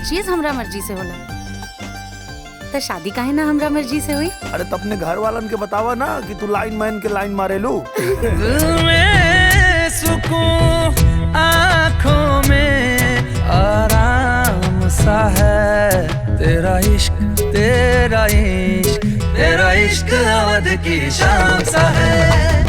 चीज हमरा मर्जी से होला। तो शादी काहे ना हमरा मर्जी से हुई? अरे तो अपने घर वालन के बतावा ना कि तू लाइन मैन के लाइन मारे लू। सुकून आँखों में आराम सा है, तेरा इश्क तेरा इश्क तेरा इश्क अवध की शाम सा है।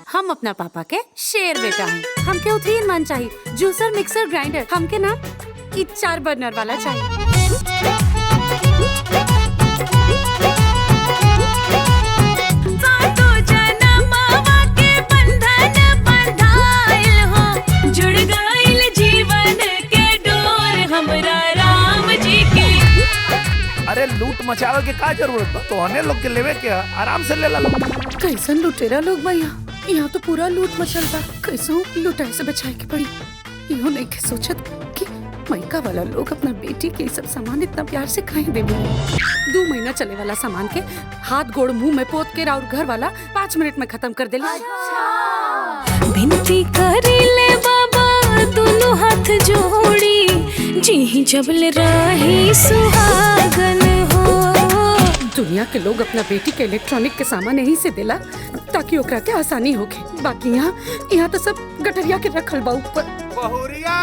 हम अपना पापा के शेर बेटा हैं। हमके उथीन मन चाहिए, जूसर मिक्सर ग्राइंडर, हमके ना 4 बर्नर वाला चाहिए। जुड़ गइल जीवन के डोर हमरा राम जी की। अरे लूट मचावे के का जरूरत बा? तो हने लोग के लेवे के आराम से ले ला लो। कैसन लुटेरा लोग बा यहाँ तो पूरा लूट मचल बा। कैसो लुटाए से बचाए के पड़ी। इहो नहीं के सोचत कि मायका वाला लोग अपना बेटी के सब सामान इतना प्यार से काहे देबे। 2 महीना चले वाला सामान के हाथ गोड़ मुंह में पोत के और घर वाला 5 मिनट में खत्म कर देला। विनती करी ले बाबा दोनों हाथ जोड़ी, जी जबल राही सुहागन हो। दुनिया के लोग अपना बेटी के इलेक्ट्रॉनिक के सामान यहीं से देला ताकि ओकरा के आसानी होके। बाकी यहाँ तो सब गटरिया के रखल बा ऊपर। बहुरिया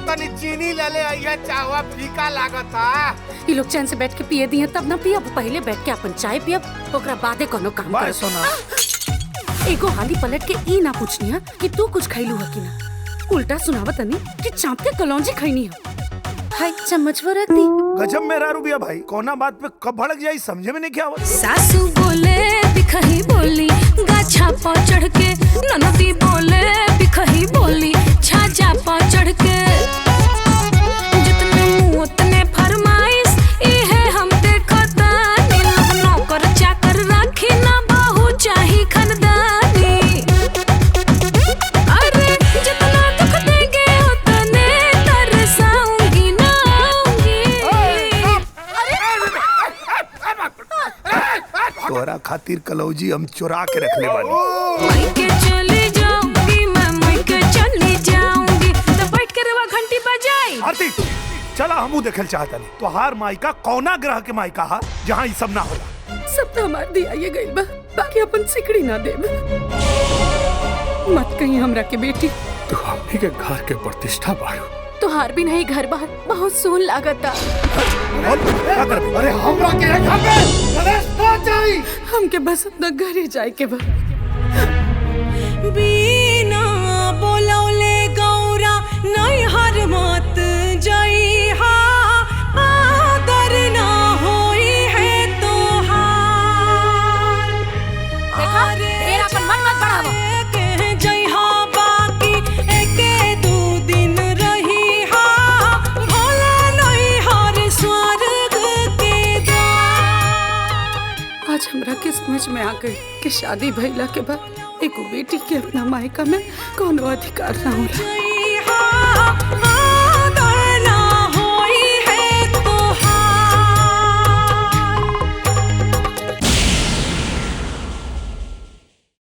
तनी चीनी ले ले आइए, चाहवा फीका लागता। ये लोग चैन से बैठ के पिए दिए तब ना पियब, पहले बैठ के अपन चाय पियब, ओकरा बादे कोनो काम कर। सोना एगो हाली पलट के ई ना पूछनिया कि तू कुछ खैलू है कि ना, उल्टा सुनावत तनी कि चाप के कलौंजी खैनी है। हाय चम्मच वो रख दी। गजब मेरा रुबिया भाई, कोना बात पे कब भड़क जाई समझे में नहीं क्या आवत। सासू बोले बिखही बोली, गाछा पर चढ़ के ननदी बोले बिखही बोली, छाजा पर चढ़ के जितने मुंह उतने फरमाइश, इहे हम देखता नौकर चाकर राखी ना बहू चाही खानदानी। अरे जितना दुख देंगे उतने तरसाऊंगी ना तोरा खातिर कलौजी हम चुरा के रख ले बानी। मायके चली जाऊंगी मैं, मायके चली जाऊंगी तो बैठ के रवा घंटी बजाई। आरती चला हमू देखल चाहता नहीं तो हार मायका कौना ग्रह के मायका हा जहाँ ये सब ना होला। सब तो हमार दिया ये गइल बा, बाकी अपन सिकड़ी ना देब। मत कहीं हमरा के बेटी। तू हमनी के घर के प्रतिष्ठा बाड़ू। तोहार भी नहीं घर बार बहुत सोन लागता। अरे हमरा के घर पे गणेश ना चाहिए। हमके बस अपना घरे जाए के बा। बिना बोलौले गौरा नहीं हर मत जाई हा, आदर ना होई है तोहार। देखा तेरा अपन मन मत बढ़ावा। के जई हा बाकी एके 2 दिन रही हा, भोला नहीं हर स्वर्ग के द्वार। आज हमरा के समझ में आ गई कि शादी भइला के बाद एगो बेटी के अपना मायका में कोनो अधिकार ना होला।